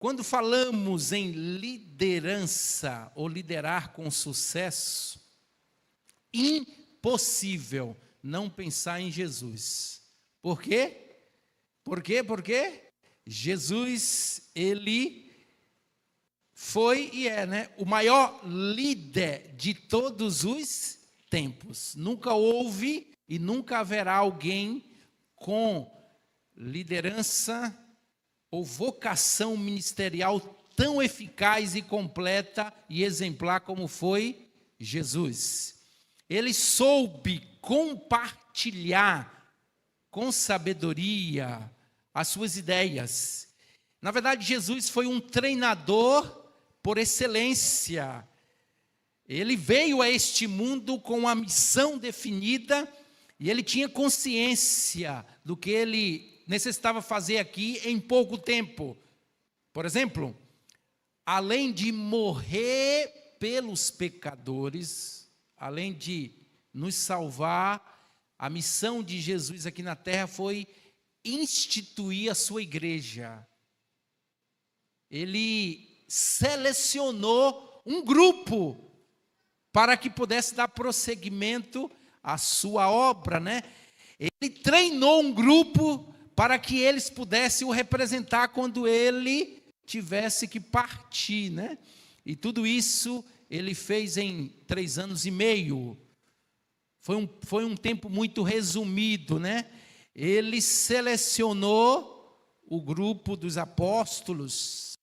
Quando falamos em liderança ou liderar com sucesso, impossível não pensar em Jesus. Por quê? Porque Jesus, ele foi e é, o maior líder de todos os tempos. Nunca houve e nunca haverá alguém com liderança ou vocação ministerial tão eficaz e completa e exemplar como foi Jesus. Ele soube compartilhar com sabedoria as suas ideias. Na verdade, Jesus foi um treinador por excelência. Ele veio a este mundo com uma missão definida e ele tinha consciência do que ele necessitava fazer aqui em pouco tempo. Por exemplo, além de morrer pelos pecadores, além de nos salvar, a missão de Jesus aqui na terra foi instituir a sua igreja. Ele selecionou um grupo para que pudesse dar prosseguimento à sua obra, né? Ele treinou um grupo para que eles pudessem o representar quando ele tivesse que partir, né? E tudo isso ele fez em 3 anos e meio. Foi um tempo muito resumido, né? Ele selecionou o grupo dos apóstolos,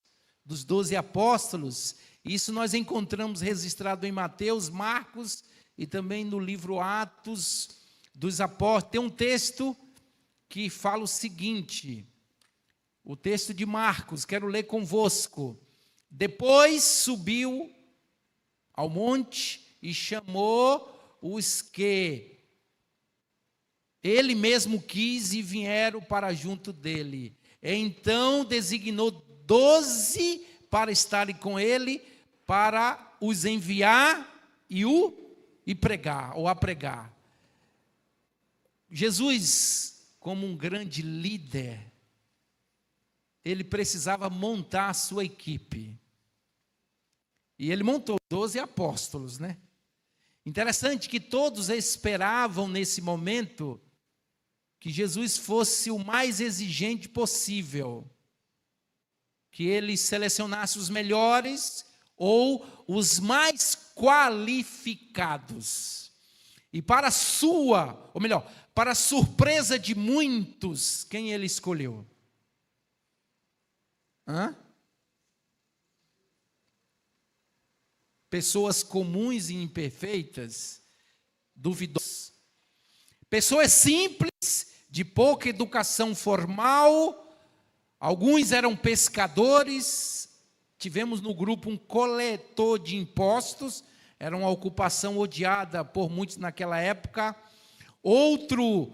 dos 12 apóstolos. Isso nós encontramos registrado em Mateus, Marcos e também no livro Atos dos Apóstolos. Tem um texto que fala o seguinte, o texto de Marcos, quero ler convosco. Depois subiu ao monte e chamou os que ele mesmo quis e vieram para junto dele. Então designou 12 para estarem com ele, para os enviar e pregar, ou a pregar. Jesus, como um grande líder, ele precisava montar a sua equipe. E ele montou 12 apóstolos, né? Interessante que todos esperavam nesse momento que Jesus fosse o mais exigente possível, que ele selecionasse os melhores ou os mais qualificados. E para para a surpresa de muitos, quem ele escolheu? Pessoas comuns e imperfeitas, duvidosas. Pessoas simples, de pouca educação formal. Alguns eram pescadores. Tivemos no grupo um coletor de impostos. Era uma ocupação odiada por muitos naquela época. Outro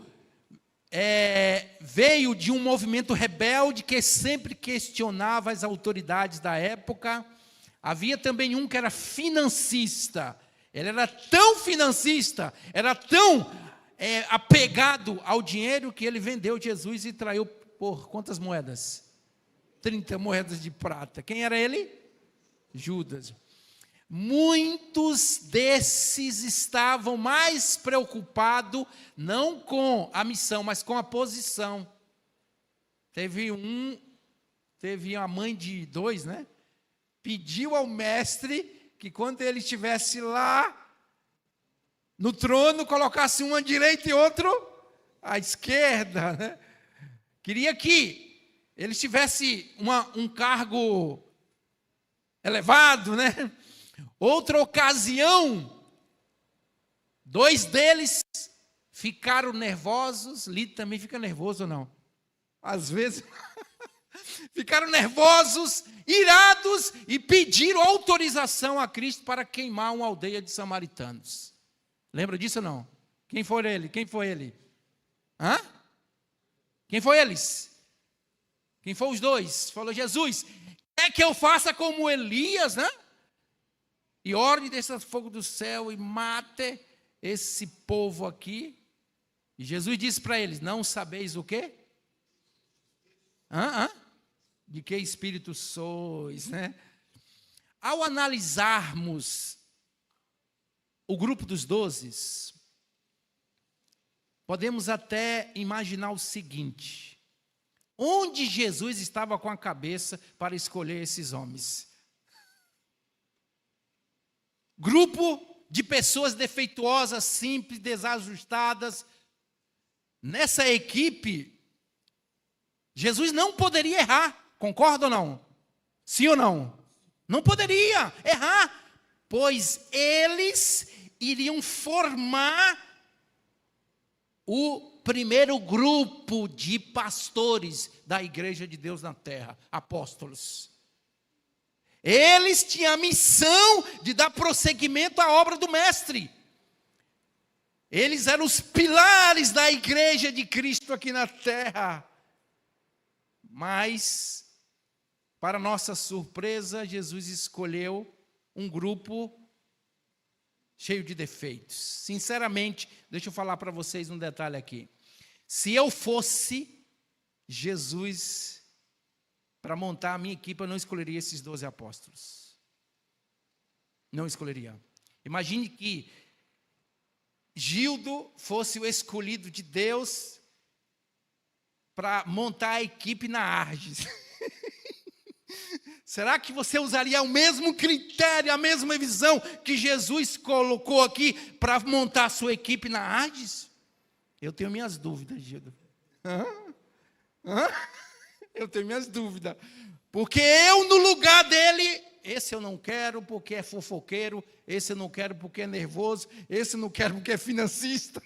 veio de um movimento rebelde que sempre questionava as autoridades da época. Havia também um que era financista. Ele era tão financista, era tão apegado ao dinheiro que ele vendeu Jesus e traiu por quantas moedas? 30 moedas de prata. Quem era ele? Judas. Muitos desses estavam mais preocupados não com a missão, mas com a posição. Teve a mãe de 2, né? Pediu ao mestre que quando ele estivesse lá no trono, colocasse um à direita e outro à esquerda, né? Queria que ele tivesse um cargo elevado, né? Outra ocasião, 2 deles ficaram nervosos. Lito também fica nervoso ou não? Às vezes ficaram nervosos, irados e pediram autorização a Cristo para queimar uma aldeia de samaritanos. Lembra disso ou não? Quem foi ele? Quem foi ele? Quem foi eles? Quem foi os 2? Falou: Jesus, quer que eu faça como Elias, né? E ore desse fogo do céu e mate esse povo aqui. E Jesus disse para eles: não sabeis o quê? de que espírito sois, né? Ao analisarmos o grupo dos 12, podemos até imaginar o seguinte: onde Jesus estava com a cabeça para escolher esses homens? Grupo de pessoas defeituosas, simples, desajustadas. Nessa equipe, Jesus não poderia errar, concorda ou não? Sim ou não? Não poderia errar, pois eles iriam formar o primeiro grupo de pastores da igreja de Deus na terra, apóstolos. Eles tinham a missão de dar prosseguimento à obra do mestre. Eles eram os pilares da igreja de Cristo aqui na terra. Mas, para nossa surpresa, Jesus escolheu um grupo cheio de defeitos. Sinceramente, deixa eu falar para vocês um detalhe aqui. Se eu fosse Jesus, para montar a minha equipe, eu não escolheria esses 12 apóstolos. Não escolheria. Imagine que Gildo fosse o escolhido de Deus para montar a equipe na Arges. Será que você usaria o mesmo critério, a mesma visão que Jesus colocou aqui para montar a sua equipe na Arges? Eu tenho minhas dúvidas, Gildo. Eu tenho minhas dúvidas. Porque eu, no lugar dele, esse eu não quero porque é fofoqueiro, esse eu não quero porque é nervoso, esse eu não quero porque é financista.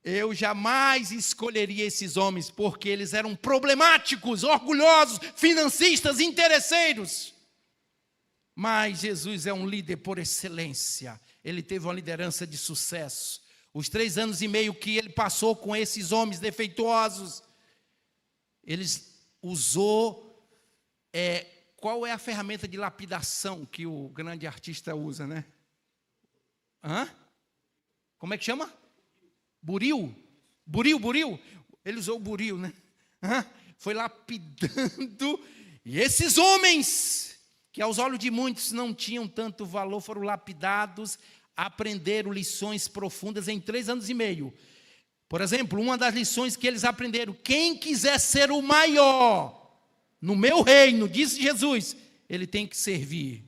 Eu jamais escolheria esses homens, porque eles eram problemáticos, orgulhosos, financistas, interesseiros. Mas Jesus é um líder por excelência. Ele teve uma liderança de sucesso. Os 3 anos e meio que ele passou com esses homens defeituosos, ele usou, qual é a ferramenta de lapidação que o grande artista usa, né? Como é que chama? Buril? Buril? Ele usou o buril, né? Foi lapidando. E esses homens, que aos olhos de muitos não tinham tanto valor, foram lapidados, aprenderam lições profundas em 3 anos e meio. Por exemplo, uma das lições que eles aprenderam: quem quiser ser o maior no meu reino, disse Jesus, ele tem que servir.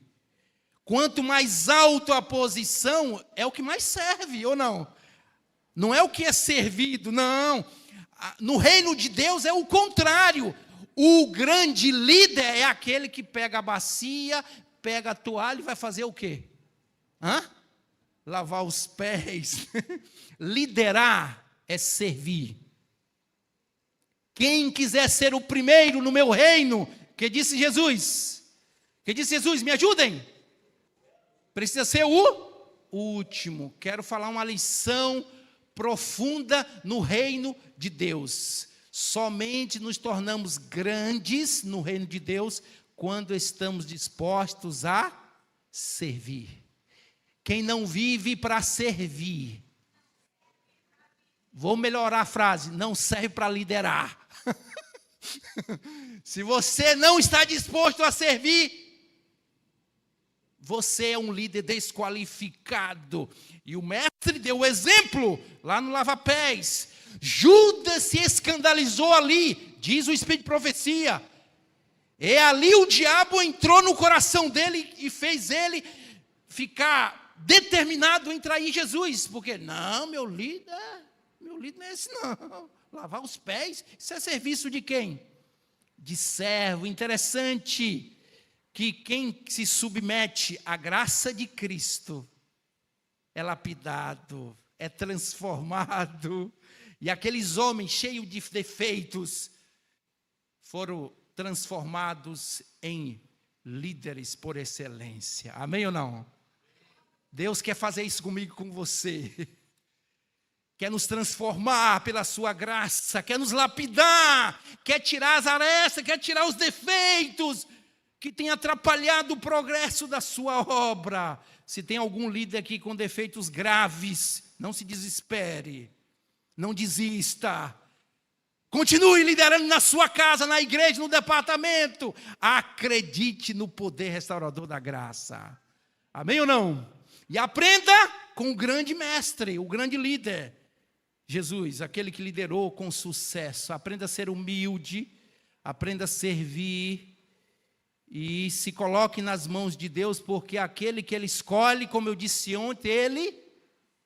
Quanto mais alta a posição, é o que mais serve, ou não? Não é o que é servido, não. No reino de Deus é o contrário. O grande líder é aquele que pega a bacia, pega a toalha e vai fazer o quê? Lavar os pés. Liderar é servir. Quem quiser ser o primeiro no meu reino, que disse Jesus? Que disse Jesus? Me ajudem. Precisa ser o último. Quero falar uma lição profunda no reino de Deus. Somente nos tornamos grandes no reino de Deus quando estamos dispostos a servir. Quem não vive para servir, vou melhorar a frase, não serve para liderar. Se você não está disposto a servir, você é um líder desqualificado. E o mestre deu o exemplo lá no lava-pés. Judas se escandalizou ali, diz o Espírito de Profecia. E ali o diabo entrou no coração dele e fez ele ficar determinado em trair Jesus. Porque, não, meu líder não é esse não. Lavar os pés, isso é serviço de quem? De servo. Interessante que quem se submete à graça de Cristo é lapidado, é transformado. E aqueles homens cheios de defeitos foram transformados em líderes por excelência. Amém ou não? Deus quer fazer isso comigo e com você. Quer nos transformar pela sua graça, quer nos lapidar, quer tirar as arestas, quer tirar os defeitos que tem atrapalhado o progresso da sua obra. Se tem algum líder aqui com defeitos graves, não se desespere, não desista. Continue liderando na sua casa, na igreja, no departamento. Acredite no poder restaurador da graça. Amém ou não? E aprenda com o grande mestre, o grande líder. Jesus, aquele que liderou com sucesso. Aprenda a ser humilde, aprenda a servir. E se coloque nas mãos de Deus, porque aquele que Ele escolhe, como eu disse ontem, Ele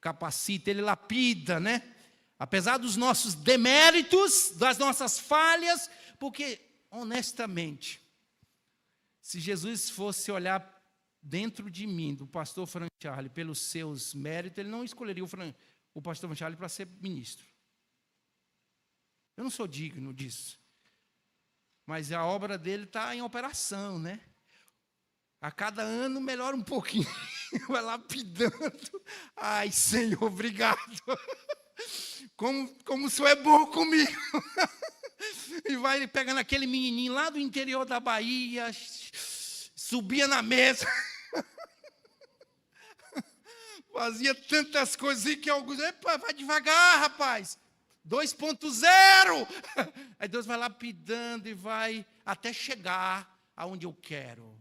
capacita, Ele lapida, né? Apesar dos nossos deméritos, das nossas falhas, porque, honestamente, se Jesus fosse olhar dentro de mim, do pastor Frank Charlie, pelos seus méritos, ele não escolheria o pastor Frank Charlie para ser ministro. Eu não sou digno disso. Mas a obra dele está em operação, né? A cada ano melhora um pouquinho. Vai lapidando. Ai, Senhor, obrigado. Como o Senhor é bom comigo. E vai pegando aquele menininho lá do interior da Bahia, subia na mesa. Fazia tantas coisas que alguns... Epa, vai devagar, rapaz. 2.0. Aí Deus vai lapidando e vai até chegar aonde eu quero.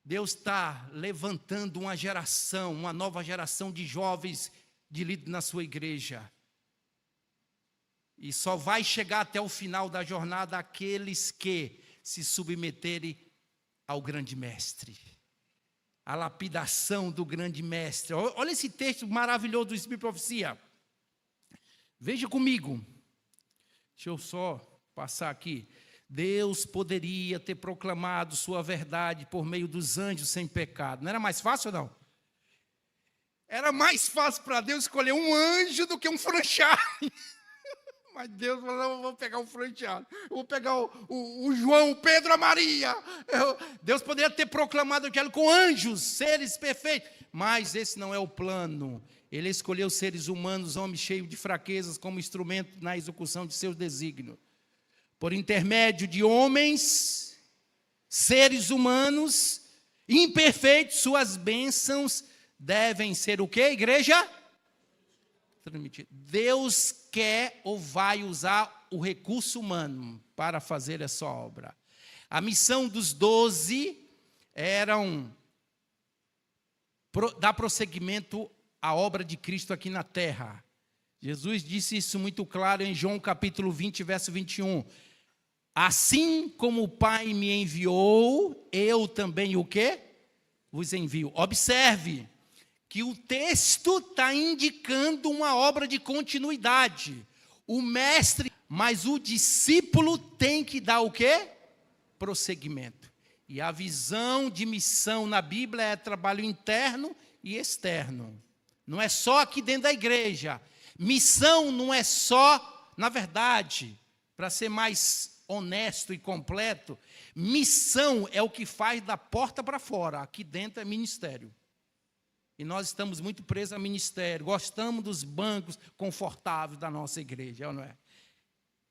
Deus está levantando uma geração, uma nova geração de jovens de líder na sua igreja. E só vai chegar até o final da jornada aqueles que se submeterem ao grande mestre. A lapidação do grande mestre. Olha esse texto maravilhoso do Espírito de Profecia. Veja comigo, deixa eu só passar aqui. Deus poderia ter proclamado sua verdade por meio dos anjos sem pecado. Não era mais fácil ou não? Era mais fácil para Deus escolher um anjo do que um franchise. Mas Deus falou, não, eu vou pegar o franchise. Eu vou pegar o João, o Pedro, a Maria. Deus poderia ter proclamado aquilo com anjos, seres perfeitos. Mas esse não é o plano. Ele escolheu seres humanos, homens cheios de fraquezas, como instrumento na execução de seus desígnios. Por intermédio de homens, seres humanos, imperfeitos, suas bênçãos devem ser o quê, igreja? Deus quer ou vai usar o recurso humano para fazer essa obra. A missão dos 12 era dar prosseguimento a obra de Cristo aqui na terra. Jesus disse isso muito claro em João capítulo 20, verso 21. Assim como o Pai me enviou, eu também o quê? Vos envio. Observe que o texto está indicando uma obra de continuidade. O mestre, mas o discípulo tem que dar o quê? Prosseguimento. E a visão de missão na Bíblia é trabalho interno e externo. Não é só aqui dentro da igreja. Missão não é só, na verdade, para ser mais honesto e completo, missão é o que faz da porta para fora. Aqui dentro é ministério. E nós estamos muito presos a ministério. Gostamos dos bancos confortáveis da nossa igreja, não é?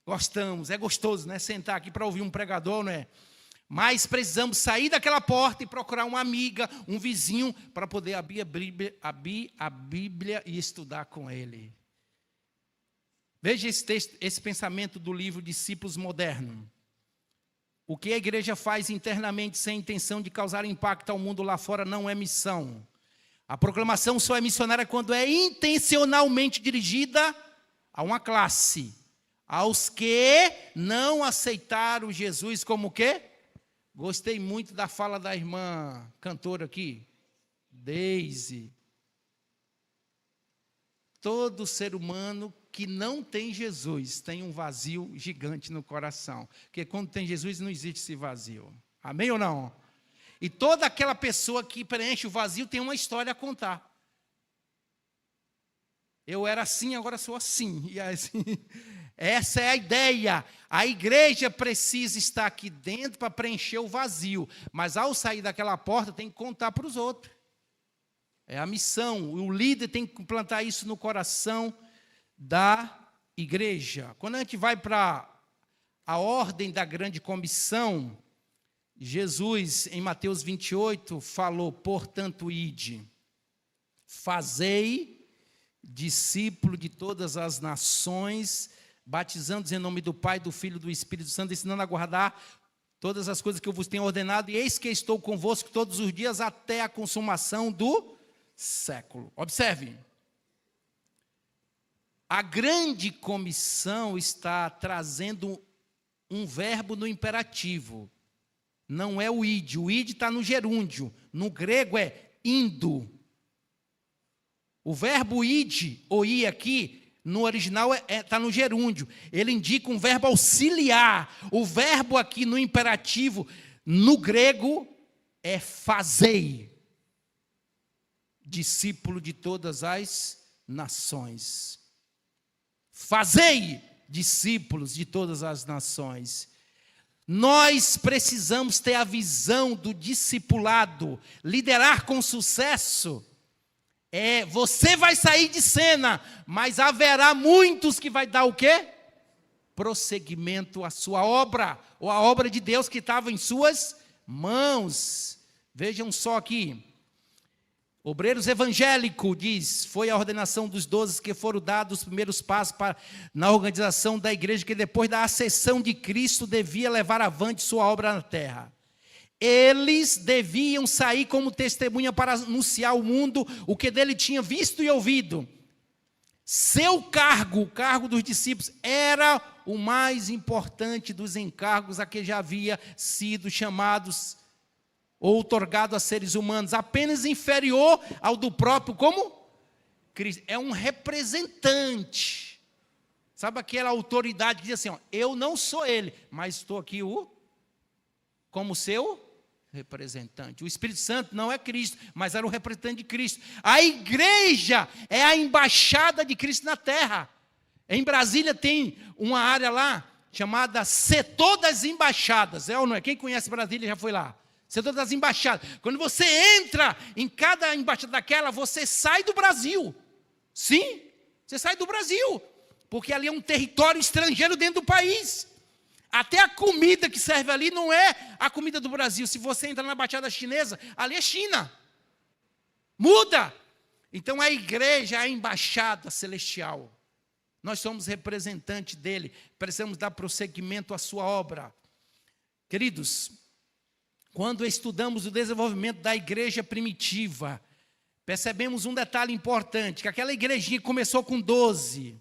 Gostamos, é gostoso, né? Sentar aqui para ouvir um pregador, não é? Mas precisamos sair daquela porta e procurar uma amiga, um vizinho, para poder abrir a Bíblia e estudar com ele. Veja esse texto, esse pensamento do livro Discípulos Modernos. O que a igreja faz internamente sem intenção de causar impacto ao mundo lá fora não é missão. A proclamação só é missionária quando é intencionalmente dirigida a uma classe. Aos que não aceitaram Jesus como o quê? Gostei muito da fala da irmã cantora aqui, Deise. Todo ser humano que não tem Jesus tem um vazio gigante no coração. Porque quando tem Jesus não existe esse vazio. Amém ou não? E toda aquela pessoa que preenche o vazio tem uma história a contar. Eu era assim, agora sou assim. E assim, essa é a ideia. A igreja precisa estar aqui dentro para preencher o vazio. Mas ao sair daquela porta tem que contar para os outros. É a missão. O líder tem que plantar isso no coração da igreja. Quando a gente vai para a ordem da grande comissão, Jesus, em Mateus 28, falou, portanto, ide, fazei discípulo de todas as nações, batizando-os em nome do Pai, do Filho e do Espírito Santo, ensinando a guardar todas as coisas que eu vos tenho ordenado, e eis que estou convosco todos os dias até a consumação do século. Observe, a grande comissão está trazendo um verbo no imperativo, não é o id está no gerúndio, no grego é indo. O verbo id, ou ir aqui, no original está no gerúndio, ele indica um verbo auxiliar. O verbo aqui no imperativo, no grego, é fazei, discípulo de todas as nações. Fazei discípulos de todas as nações. Nós precisamos ter a visão do discipulado, liderar com sucesso. Você vai sair de cena, mas haverá muitos que vai dar o quê? Prosseguimento à sua obra, ou à obra de Deus que estava em suas mãos. Vejam só aqui, Obreiros Evangélico diz, foi a ordenação dos 12 que foram dados os primeiros passos na organização da igreja, que depois da ascensão de Cristo devia levar avante sua obra na terra. Eles deviam sair como testemunha para anunciar ao mundo o que dele tinha visto e ouvido. Seu cargo, o cargo dos discípulos, era o mais importante dos encargos a que já havia sido chamados ou outorgado a seres humanos, apenas inferior ao do próprio, como? Cristo. É um representante. Sabe aquela autoridade que diz assim, ó, eu não sou ele, mas estou aqui como seu representante. O Espírito Santo não é Cristo, mas era o representante de Cristo. A igreja é a embaixada de Cristo na terra. Em Brasília tem uma área lá chamada Setor das Embaixadas. É ou não é? Quem conhece Brasília já foi lá. Setor das Embaixadas. Quando você entra em cada embaixada daquela, você sai do Brasil. Sim, você sai do Brasil. Porque ali é um território estrangeiro dentro do país. Até a comida que serve ali não é a comida do Brasil. Se você entrar na Embaixada Chinesa, ali é China. Muda. Então a igreja é a embaixada celestial. Nós somos representantes dele. Precisamos dar prosseguimento à sua obra. Queridos, quando estudamos o desenvolvimento da igreja primitiva, percebemos um detalhe importante, que aquela igrejinha começou com 12.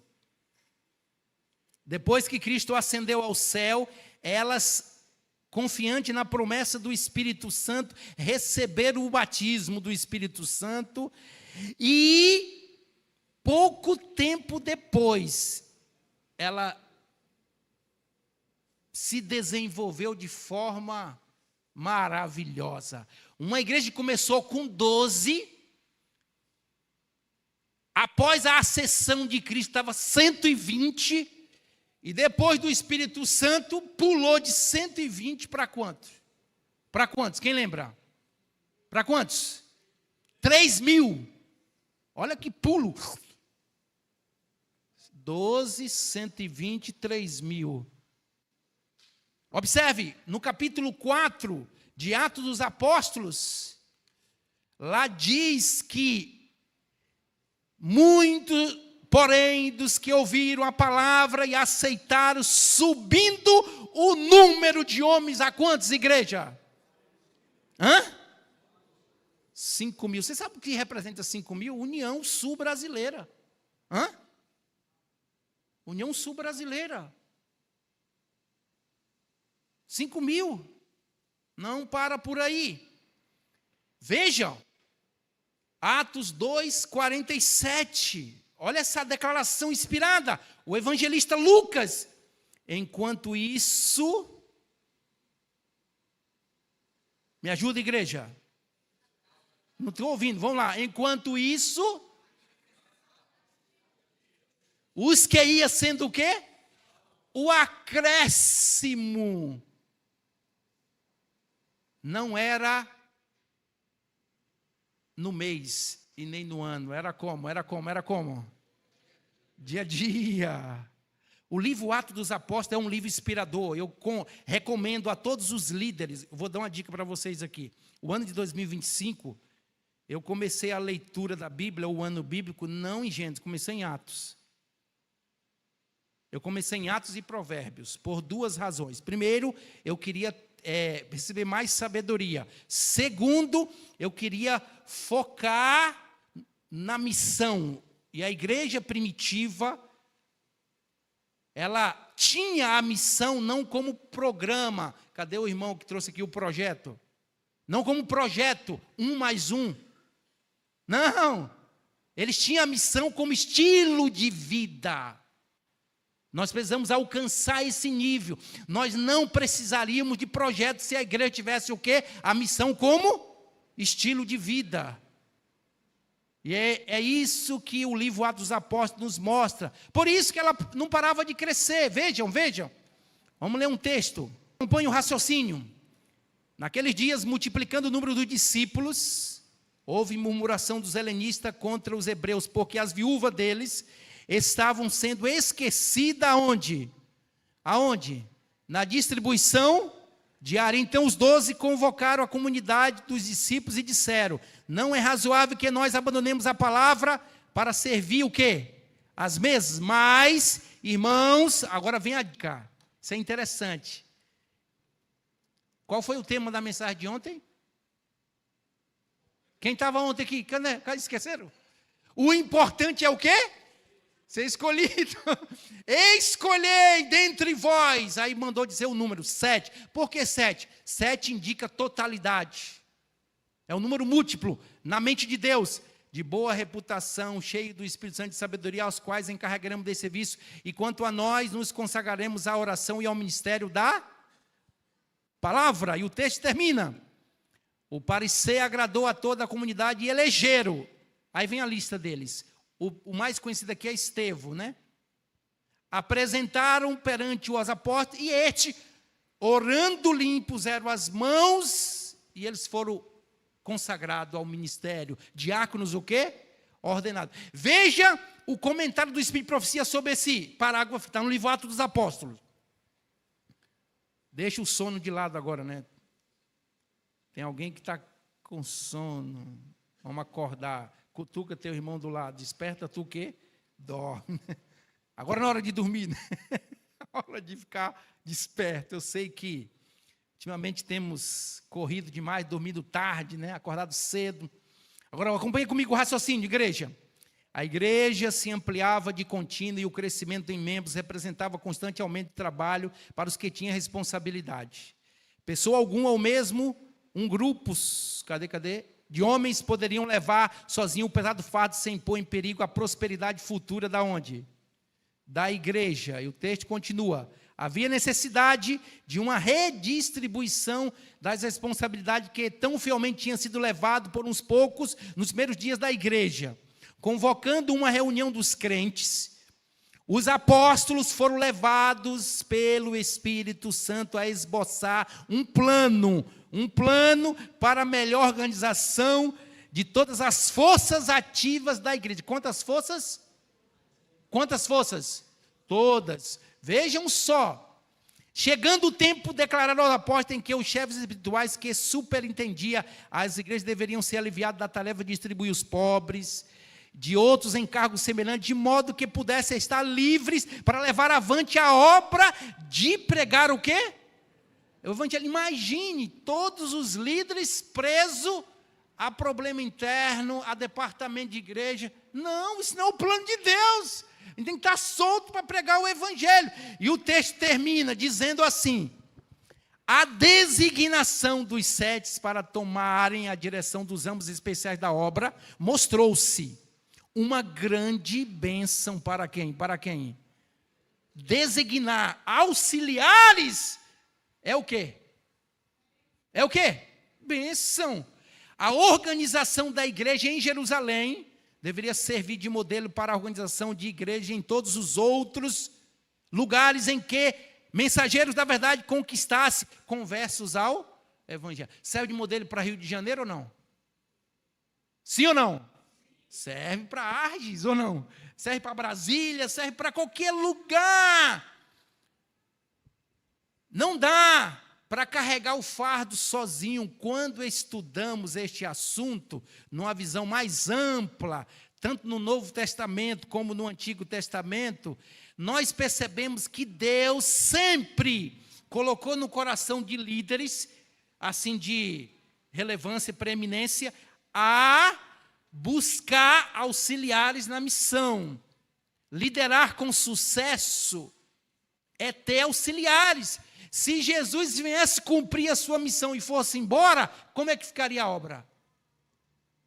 Depois que Cristo ascendeu ao céu, elas, confiantes na promessa do Espírito Santo, receberam o batismo do Espírito Santo e, pouco tempo depois, ela se desenvolveu de forma maravilhosa. Uma igreja que começou com 12, após a ascensão de Cristo, estava 120, e depois do Espírito Santo, pulou de 120 para quantos? Para quantos? Quem lembra? Para quantos? 3.000. Olha que pulo. 12, 120, 3.000. Observe, no capítulo 4 de Atos dos Apóstolos, lá diz que muitos, porém, dos que ouviram a palavra e aceitaram, subindo o número de homens a quantos, igreja? 5.000. Você sabe o que representa 5.000? União Sul Brasileira. União Sul Brasileira. 5.000. Não para por aí. Vejam, Atos 2, 47. Olha essa declaração inspirada. O evangelista Lucas. Enquanto isso... Me ajuda, igreja? Não estou ouvindo, vamos lá. Enquanto isso... Os que ia sendo o quê? O acréscimo. Não era no mês e nem no ano. Era como? Dia a dia. O livro Atos dos Apóstolos é um livro inspirador. Eu recomendo a todos os líderes. Eu vou dar uma dica para vocês aqui. O ano de 2025, eu comecei a leitura da Bíblia, o ano bíblico, não em Gênesis, comecei em Atos. Eu comecei em Atos e Provérbios, por duas razões. Primeiro, eu queria receber mais sabedoria. Segundo, eu queria focar na missão. E a igreja primitiva, ela tinha a missão não como programa. Cadê o irmão que trouxe aqui o projeto? Não como projeto, 1 mais 1. Não, eles tinham a missão como estilo de vida. Nós precisamos alcançar esse nível. Nós não precisaríamos de projeto se a igreja tivesse o quê? A missão como estilo de vida. E é isso que o livro Atos dos Apóstolos nos mostra. Por isso que ela não parava de crescer. Vejam. Vamos ler um texto. Acompanhe o raciocínio. Naqueles dias, multiplicando o número dos discípulos, houve murmuração dos helenistas contra os hebreus, porque as viúvas deles estavam sendo esquecidas aonde? Aonde? Na distribuição diária. Então os 12 convocaram a comunidade dos discípulos e disseram: não é razoável que nós abandonemos a palavra para servir o quê? As mesas. Mas, irmãos, agora vem a dica. Isso é interessante. Qual foi o tema da mensagem de ontem? Quem estava ontem aqui? Cadê? Esqueceram? O importante é o quê? Ser escolhido. Escolhei dentre vós. Aí mandou dizer o número 7. Por que 7? 7 indica totalidade. É um número múltiplo na mente de Deus. De boa reputação, cheio do Espírito Santo de sabedoria, aos quais encarregaremos desse serviço. E quanto a nós, nos consagraremos à oração e ao ministério da palavra. E o texto termina: o parecer agradou a toda a comunidade e elegeram. Aí vem a lista deles. O mais conhecido aqui é Estevão, né? Apresentaram perante os apóstolos e orando-lhe, impuseram as mãos e eles foram consagrados ao ministério. Diáconos o quê? Ordenados. Veja o comentário do Espírito de Profecia sobre esse parágrafo, está no livro Atos dos Apóstolos. Deixa o sono de lado agora, né? Tem alguém que está com sono. Vamos acordar. Cutuca teu irmão do lado. Desperta tu o quê? Dorme. Agora não é hora de dormir, né? É hora de ficar desperto. Eu sei que ultimamente temos corrido demais, dormido tarde, né? Acordado cedo. Agora acompanhe comigo o raciocínio, igreja. A igreja se ampliava de contínuo e o crescimento em membros representava constante aumento de trabalho para os que tinham responsabilidade. Pessoa alguma ou mesmo grupos, de homens poderiam levar sozinho o pesado fardo sem pôr em perigo a prosperidade futura da onde? Da igreja. E o texto continua: havia necessidade de uma redistribuição das responsabilidades que tão fielmente tinham sido levado por uns poucos nos primeiros dias da igreja. Convocando uma reunião dos crentes, os apóstolos foram levados pelo Espírito Santo a esboçar um plano para a melhor organização de todas as forças ativas da igreja. Quantas forças? Quantas forças? Todas. Vejam só. Chegando o tempo, declararam aos apóstolos em que os chefes espirituais que superintendiam as igrejas deveriam ser aliviados da tarefa de distribuir os pobres, de outros encargos semelhantes, de modo que pudessem estar livres para levar avante a obra de pregar o quê? O evangelho. Imagine todos os líderes presos a problema interno, a departamento de igreja. Não, isso não é o plano de Deus. A gente tem que estar solto para pregar o evangelho. E o texto termina dizendo assim: a designação dos 7 para tomarem a direção dos ramos especiais da obra mostrou-se uma grande bênção para quem? Para quem? Designar auxiliares é o quê? É o quê? Bênção. A organização da igreja em Jerusalém deveria servir de modelo para a organização de igreja em todos os outros lugares em que mensageiros da verdade conquistassem conversos ao evangelho. Serve de modelo para Rio de Janeiro ou não? Sim ou não? Serve para Arges ou não? Serve para Brasília, serve para qualquer lugar. Não dá para carregar o fardo sozinho. Quando estudamos este assunto, numa visão mais ampla, tanto no Novo Testamento como no Antigo Testamento, nós percebemos que Deus sempre colocou no coração de líderes, assim de relevância e preeminência, a buscar auxiliares na missão. Liderar com sucesso é ter auxiliares. Se Jesus viesse cumprir a sua missão e fosse embora, como é que ficaria a obra?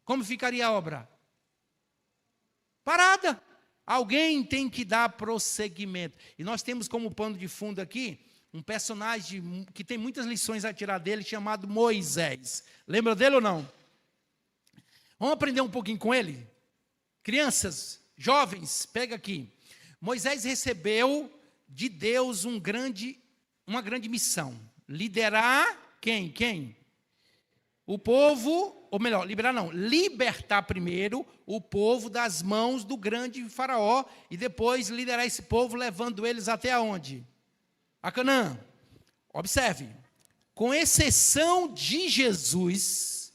Como ficaria a obra? Parada. Alguém tem que dar prosseguimento. E nós temos como pano de fundo aqui um personagem que tem muitas lições a tirar dele, chamado Moisés. Lembra dele ou não? Vamos aprender um pouquinho com ele? Crianças, jovens, pega aqui. Moisés recebeu de Deus uma grande missão. Liderar quem? Quem? O povo, ou melhor, libertar primeiro o povo das mãos do grande faraó e depois liderar esse povo levando eles até aonde? A Canaã. Observe, com exceção de Jesus,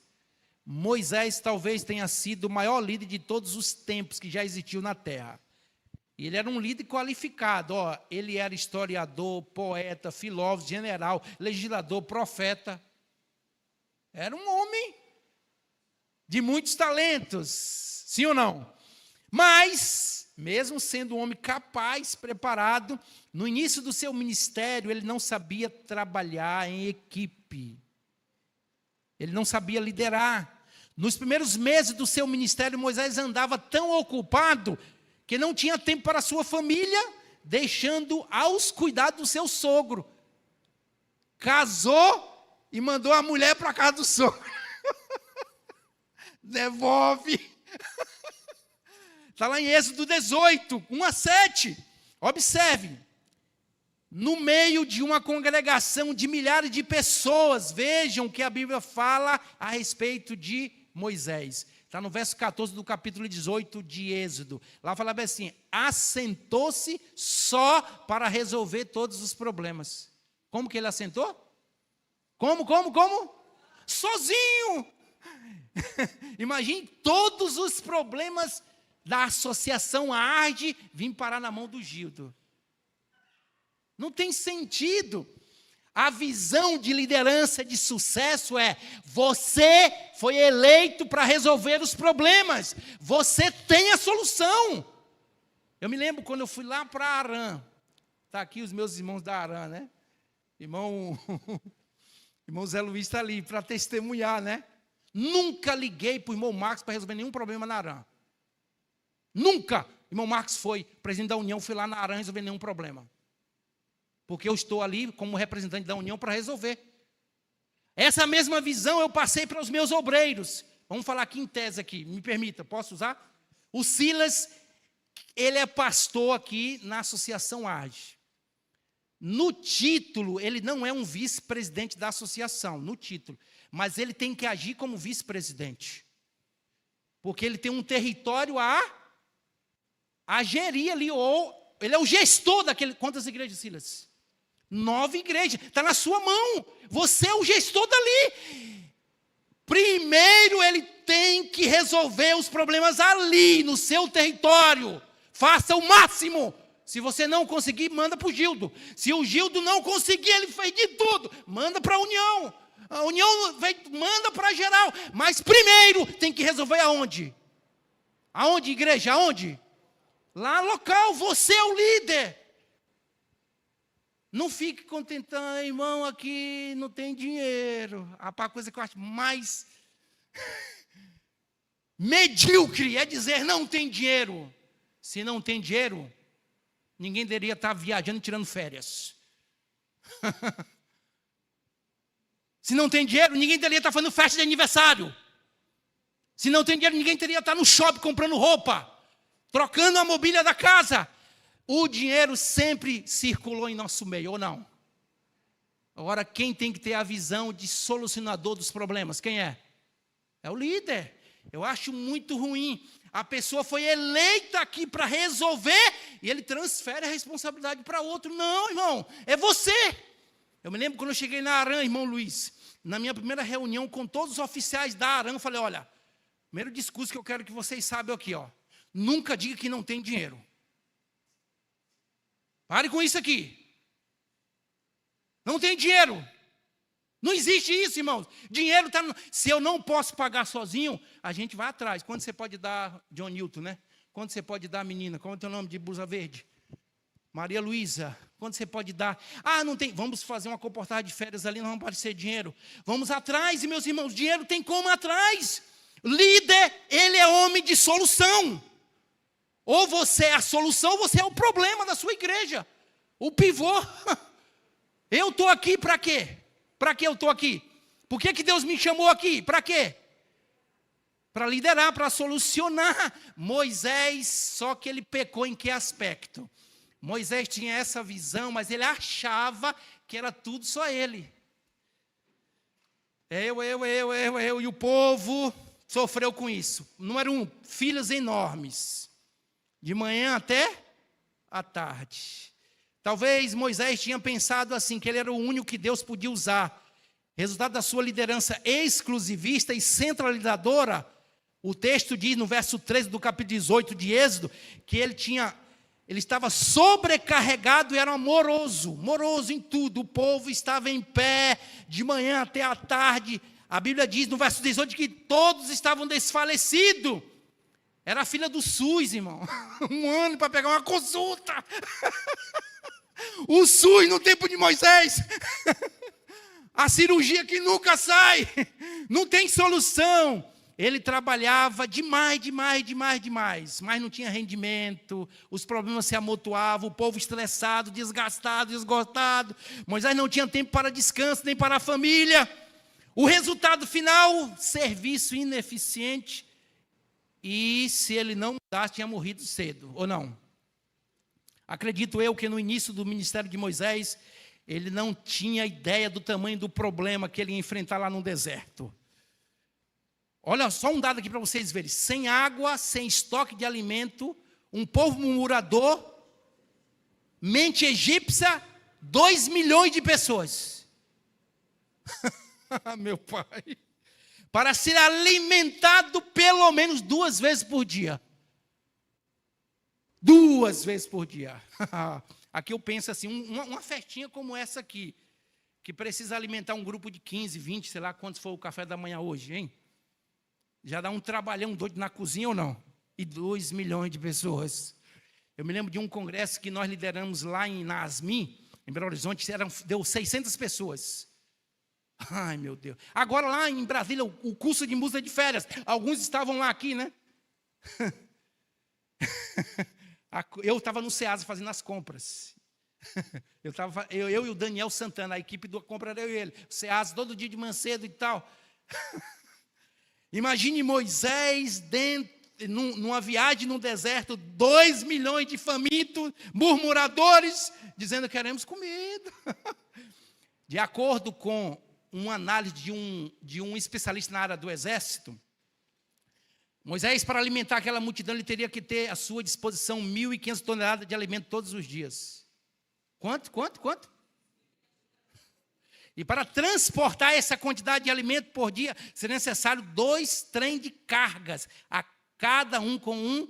Moisés talvez tenha sido o maior líder de todos os tempos que já existiu na terra. Ele era um líder qualificado, ele era historiador, poeta, filósofo, general, legislador, profeta. Era um homem de muitos talentos, sim ou não? Mas, mesmo sendo um homem capaz, preparado, no início do seu ministério, ele não sabia trabalhar em equipe. Ele não sabia liderar. Nos primeiros meses do seu ministério, Moisés andava tão ocupado que não tinha tempo para a sua família, deixando aos cuidados do seu sogro. Casou e mandou a mulher para a casa do sogro. Devolve. Está lá em Êxodo 18, 1-7. Observe. No meio de uma congregação de milhares de pessoas, vejam que a Bíblia fala a respeito de Moisés. Está no verso 14 do capítulo 18 de Êxodo. Lá fala bem assim: assentou-se só para resolver todos os problemas. Como que ele assentou? Como? Sozinho. Imagine todos os problemas da associação ARDE vir parar na mão do Gildo. Não tem sentido. A visão de liderança de sucesso é: você foi eleito para resolver os problemas. Você tem a solução. Eu me lembro quando eu fui lá para Arã. Está aqui os meus irmãos da Arã, né? Irmão Zé Luiz está ali para testemunhar, né? Nunca liguei para o irmão Marcos para resolver nenhum problema na Arã. Nunca. Irmão Marcos foi presidente da União, fui lá na Arã resolver nenhum problema. Porque eu estou ali como representante da União para resolver. Essa mesma visão eu passei para os meus obreiros. Vamos falar aqui em tese aqui, me permita, posso usar? O Silas, ele é pastor aqui na Associação ARDE. No título, ele não é um vice-presidente da associação, no título. Mas ele tem que agir como vice-presidente. Porque ele tem um território a gerir ali, ou ele é o gestor daquele. Quantas igrejas, Silas? 9 igrejas, está na sua mão. Você é o gestor dali. Primeiro ele tem que resolver os problemas ali, no seu território. Faça o máximo. Se você não conseguir, manda para o Gildo. Se o Gildo não conseguir, ele fez de tudo. Manda para a União. A União manda para a geral. Mas primeiro tem que resolver aonde? Aonde, igreja? Aonde? Lá local, você é o líder. Não fique contentando, irmão, aqui não tem dinheiro. A coisa que eu acho mais medíocre é dizer não tem dinheiro. Se não tem dinheiro, ninguém deveria estar viajando e tirando férias. Se não tem dinheiro, ninguém deveria estar fazendo festa de aniversário. Se não tem dinheiro, ninguém deveria estar no shopping comprando roupa, trocando a mobília da casa. O dinheiro sempre circulou em nosso meio, ou não? Agora, quem tem que ter a visão de solucionador dos problemas? Quem é? É o líder. Eu acho muito ruim. A pessoa foi eleita aqui para resolver e ele transfere a responsabilidade para outro. Não, irmão, é você. Eu me lembro quando eu cheguei na Arã, irmão Luiz, na minha primeira reunião com todos os oficiais da Arã, eu falei: olha, primeiro discurso que eu quero que vocês saibam aqui, Nunca diga que não tem dinheiro. Pare com isso aqui. Não tem dinheiro. Não existe isso, irmãos. Dinheiro está... Se eu não posso pagar sozinho, a gente vai atrás. Quanto você pode dar, John Newton, né? Quanto você pode dar, menina? Qual é o teu nome de blusa verde? Maria Luísa. Quanto você pode dar? Ah, não tem. Vamos fazer uma comportagem de férias ali, não vamos aparecer dinheiro. Vamos atrás, e meus irmãos, dinheiro tem como atrás. Líder, ele é homem de solução. Ou você é a solução, ou você é o problema da sua igreja. O pivô. Eu estou aqui para quê? Para que eu estou aqui? Por que Deus me chamou aqui? Para quê? Para liderar, para solucionar. Moisés, só que ele pecou em que aspecto? Moisés tinha essa visão, mas ele achava que era tudo só ele. Eu, e o povo sofreu com isso. Número 1, filhos enormes. De manhã até à tarde. Talvez Moisés tinha pensado assim, que ele era o único que Deus podia usar. Resultado da sua liderança exclusivista e centralizadora, o texto diz no verso 13 do capítulo 18 de Êxodo, que ele estava sobrecarregado e era moroso em tudo. O povo estava em pé de manhã até à tarde. A Bíblia diz no verso 18 que todos estavam desfalecidos. Era a fila do SUS, irmão. 1 ano para pegar uma consulta. O SUS no tempo de Moisés. A cirurgia que nunca sai. Não tem solução. Ele trabalhava demais, mas não tinha rendimento. Os problemas se amontoavam, o povo estressado, desgastado, esgotado. Moisés não tinha tempo para descanso, nem para a família. O resultado final, serviço ineficiente. E se ele não mudasse, tinha morrido cedo, ou não? Acredito eu que no início do ministério de Moisés, ele não tinha ideia do tamanho do problema que ele ia enfrentar lá no deserto. Olha só um dado aqui para vocês verem. Sem água, sem estoque de alimento, um povo murmurador, mente egípcia, 2 milhões de pessoas. Meu pai. Para ser alimentado pelo menos 2 vezes por dia. 2 vezes por dia. Aqui eu penso assim, uma festinha como essa aqui, que precisa alimentar um grupo de 15, 20, sei lá quantos foi o café da manhã hoje, hein? Já dá um trabalhão doido na cozinha ou não? E 2 milhões de pessoas. Eu me lembro de um congresso que nós lideramos lá em Asmin, em Belo Horizonte, deu 600 pessoas. Ai, meu Deus. Agora lá em Brasília, o curso de música de férias. Alguns estavam lá aqui, né? Eu estava no Ceasa fazendo as compras. Eu e o Daniel Santana, a equipe do compra era eu e ele. O Ceasa todo dia de manhã cedo e tal. Imagine Moisés numa viagem no deserto, 2 milhões de famintos, murmuradores, dizendo que queremos comida. De acordo com uma análise de um especialista na área do exército, Moisés, para alimentar aquela multidão, ele teria que ter à sua disposição 1.500 toneladas de alimento todos os dias. Quanto? E para transportar essa quantidade de alimento por dia, seria necessário 2 trens de cargas, a cada um com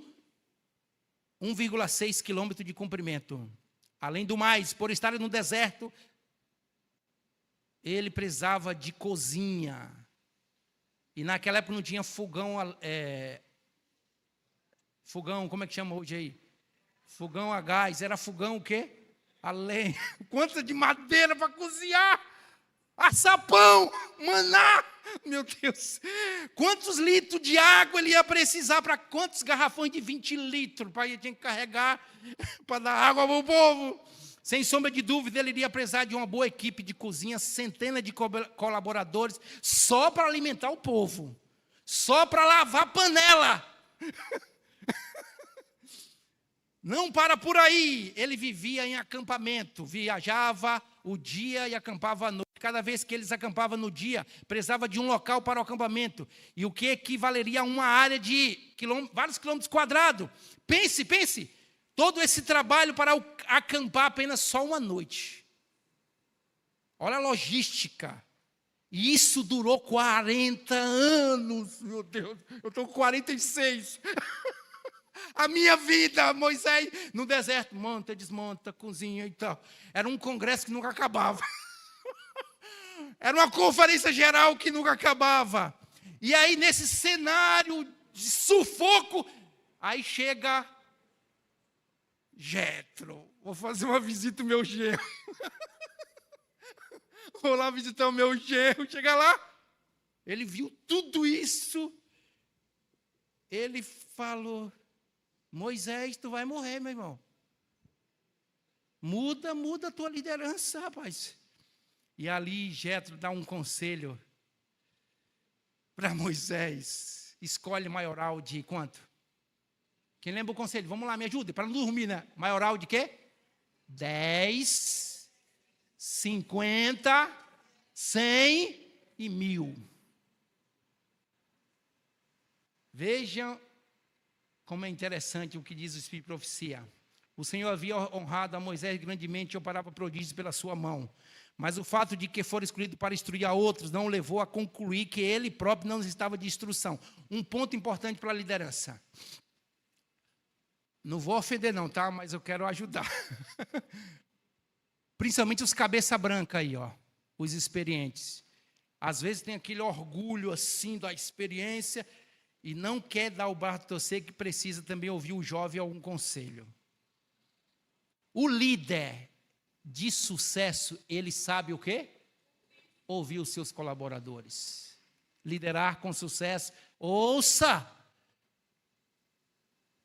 1,6 quilômetro de comprimento. Além do mais, por estar no deserto, ele precisava de cozinha. E naquela época não tinha fogão, como é que chama hoje aí? Fogão a gás, era fogão o quê? A lenha. Quanto de madeira para cozinhar? Assar pão, maná, meu Deus. Quantos litros de água ele ia precisar para quantos garrafões de 20 litros? Para ele tinha que carregar para dar água para o povo. Sem sombra de dúvida, ele iria precisar de uma boa equipe de cozinha, centenas de colaboradores, só para alimentar o povo, só para lavar panela. Não para por aí, ele vivia em acampamento, viajava o dia e acampava à noite. Cada vez que eles acampavam no dia, precisava de um local para o acampamento, e o que equivaleria a uma área de vários quilômetros quadrados. Pense. Todo esse trabalho para acampar apenas só uma noite. Olha a logística. E isso durou 40 anos. Meu Deus, eu estou com 46. A minha vida, Moisés, no deserto, monta, desmonta, cozinha e tal. Era um congresso que nunca acabava. Era uma conferência geral que nunca acabava. E aí, nesse cenário de sufoco, aí chega Jétro. Vou fazer uma visita ao meu genro. Vou lá visitar o meu genro. Chega lá, ele viu tudo isso. Ele falou: Moisés, tu vai morrer, meu irmão. Muda a tua liderança, rapaz. E ali Jétro dá um conselho para Moisés. Escolhe maioral de quanto? Quem lembra o conselho? Vamos lá, me ajude, para não dormir, né? Maioral de quê? 10, 50, 100 e 1000. Vejam como é interessante o que diz o Espírito de Profecia. O Senhor havia honrado a Moisés grandemente e operava prodígios pela sua mão. Mas o fato de que for escolhido para instruir a outros não o levou a concluir que ele próprio não necessitava de instrução. Um ponto importante para a liderança. Não vou ofender não, tá? Mas eu quero ajudar. Principalmente os cabeça branca aí, ó, os experientes. Às vezes tem aquele orgulho assim da experiência e não quer dar o braço a torcer, que precisa também ouvir o jovem algum conselho. O líder de sucesso, ele sabe o quê? Ouvir os seus colaboradores. Liderar com sucesso. Ouça,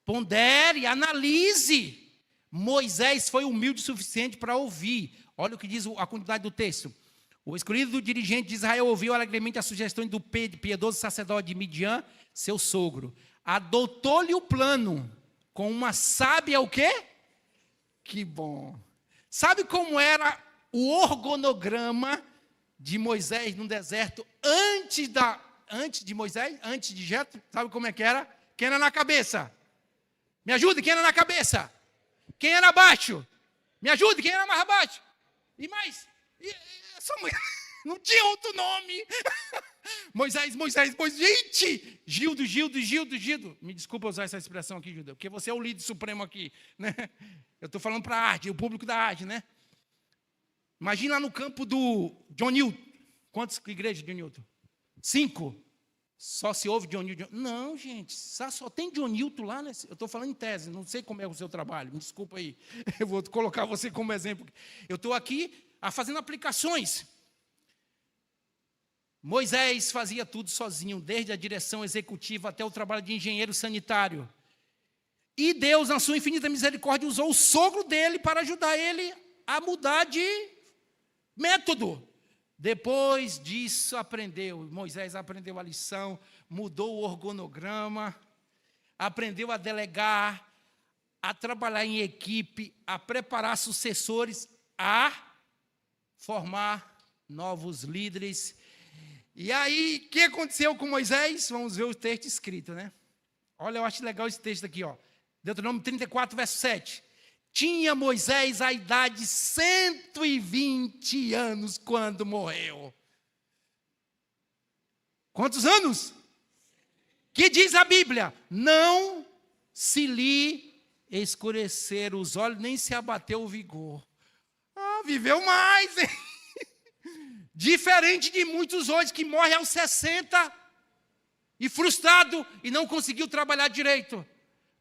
pondere, analise. Moisés foi humilde o suficiente para ouvir. Olha o que diz a continuidade do texto. O escolhido do dirigente de Israel ouviu alegremente as sugestões do piedoso sacerdote de Midian, seu sogro. Adotou-lhe o plano com uma sábia o quê? Que bom. Sabe como era o organograma de Moisés no deserto antes de Moisés, antes de Jétro? Sabe como é que era? Quem era na cabeça? Me ajude, quem era na cabeça? Quem era abaixo? Me ajude, quem era mais abaixo? E mais? Não tinha outro nome. Moisés. Gente! Gildo. Me desculpa usar essa expressão aqui, Gildo, porque você é o líder supremo aqui, né? Eu estou falando para a arte, o público da arte, né? Imagina lá no campo do John Newton. Quantas igrejas de John Newton? 5. Só se ouve John Newton. Não, gente, só tem John Newton lá, né? Eu estou falando em tese, não sei como é o seu trabalho, me desculpa aí. Eu vou colocar você como exemplo. Eu estou aqui fazendo aplicações. Moisés fazia tudo sozinho, desde a direção executiva até o trabalho de engenheiro sanitário. E Deus, na sua infinita misericórdia, usou o sogro dele para ajudar ele a mudar de método. Depois disso, Moisés aprendeu a lição, mudou o organograma, aprendeu a delegar, a trabalhar em equipe, a preparar sucessores, a formar novos líderes. E aí, o que aconteceu com Moisés? Vamos ver o texto escrito, né? Olha, eu acho legal esse texto aqui, ó. Deuteronômio 34, verso 7. Tinha Moisés a idade de 120 anos quando morreu. Quantos anos? Que diz a Bíblia? Não se lhe escureceram os olhos, nem se abateu o vigor. Viveu mais, hein? Diferente de muitos hoje que morrem aos 60 e frustrado e não conseguiu trabalhar direito.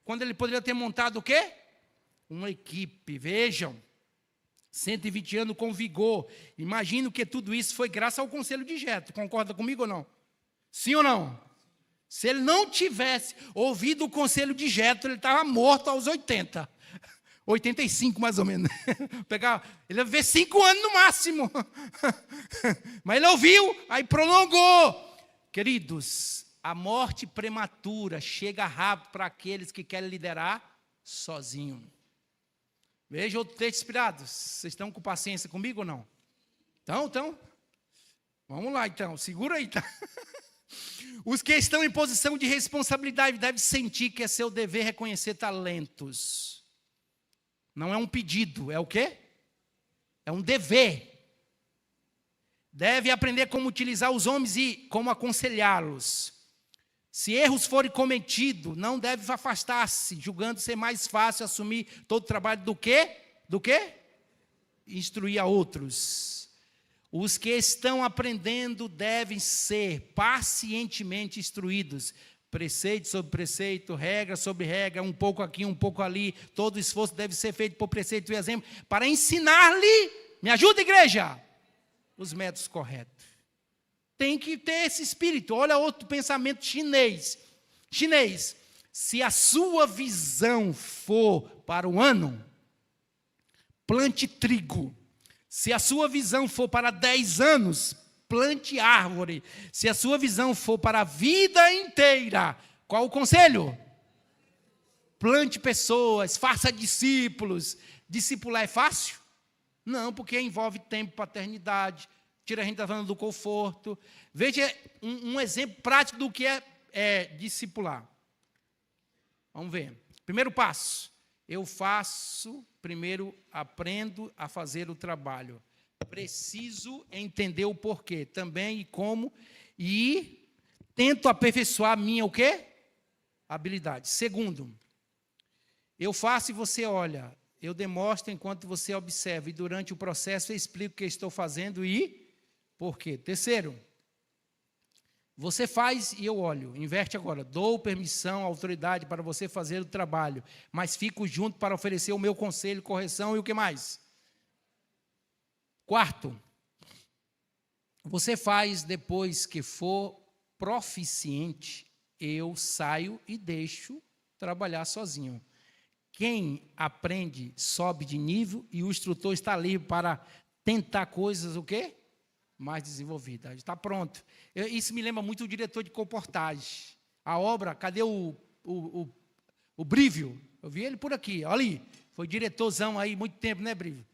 Quando ele poderia ter montado o quê? Uma equipe, vejam. 120 anos com vigor. Imagino que tudo isso foi graças ao conselho de Jétro. Concorda comigo ou não? Sim ou não? Se ele não tivesse ouvido o conselho de Jétro, ele estava morto aos 80. 85 mais ou menos. Ele ia viver 5 anos no máximo. Mas ele ouviu, aí prolongou. Queridos, a morte prematura chega rápido para aqueles que querem liderar sozinho. Veja outro texto inspirado. Vocês estão com paciência comigo ou não? Então. Vamos lá então, segura aí. Tá? Os que estão em posição de responsabilidade devem sentir que é seu dever reconhecer talentos. Não é um pedido, é o quê? É um dever. Deve aprender como utilizar os homens e como aconselhá-los. Se erros forem cometidos, não deve afastar-se, julgando ser mais fácil assumir todo o trabalho do que? Do que? Instruir a outros. Os que estão aprendendo devem ser pacientemente instruídos. Preceito sobre preceito, regra sobre regra, um pouco aqui, um pouco ali. Todo esforço deve ser feito por preceito e exemplo, para ensinar-lhe, me ajuda, igreja, os métodos corretos. Tem que ter esse espírito. Olha outro pensamento chinês. Se a sua visão for para o ano, plante trigo. Se a sua visão for para 10 anos, plante árvore. Se a sua visão for para a vida inteira, qual o conselho? Plante pessoas, faça discípulos. Discipular é fácil? Não, porque envolve tempo, paternidade, tira a gente da zona do conforto. Veja um exemplo prático do que é discipular. Vamos ver. Primeiro passo. Eu faço, primeiro aprendo a fazer o trabalho. Preciso entender o porquê também e como. E tento aperfeiçoar a minha o quê? Habilidade. Segundo, eu faço e você olha. Eu demonstro enquanto você observa. E durante o processo eu explico o que estou fazendo e por quê. Terceiro, você faz e eu olho. Inverte agora. Dou permissão, autoridade para você fazer o trabalho, mas fico junto para oferecer o meu conselho, correção e o que mais? Quarto, você faz depois que for proficiente, eu saio e deixo trabalhar sozinho. Quem aprende sobe de nível e o instrutor está livre para tentar coisas o quê? Mais desenvolvidas. Está pronto. Isso me lembra muito o diretor de comportagem. A obra, cadê o Brívio? Eu vi ele por aqui, olha ali. Foi diretorzão aí muito tempo, né, Brívio?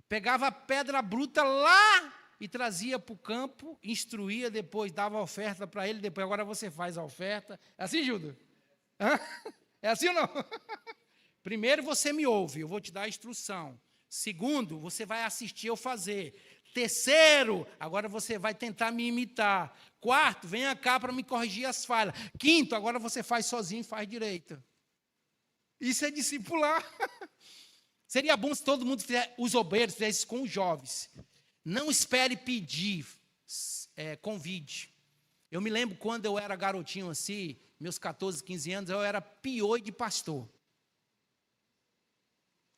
Pegava a pedra bruta lá e trazia para o campo, instruía, depois dava a oferta para ele, depois agora você faz a oferta. É assim, Judas? É assim ou não? Primeiro você me ouve, eu vou te dar a instrução. Segundo, você vai assistir eu fazer. Terceiro, agora você vai tentar me imitar. Quarto, venha cá para me corrigir as falhas. Quinto, agora você faz sozinho e faz direito. Isso é discipular. Seria bom se todo mundo fizesse, os obreiros fizessem isso com os jovens. Não espere pedir, convide. Eu me lembro quando eu era garotinho assim, meus 14, 15 anos, eu era pior de pastor.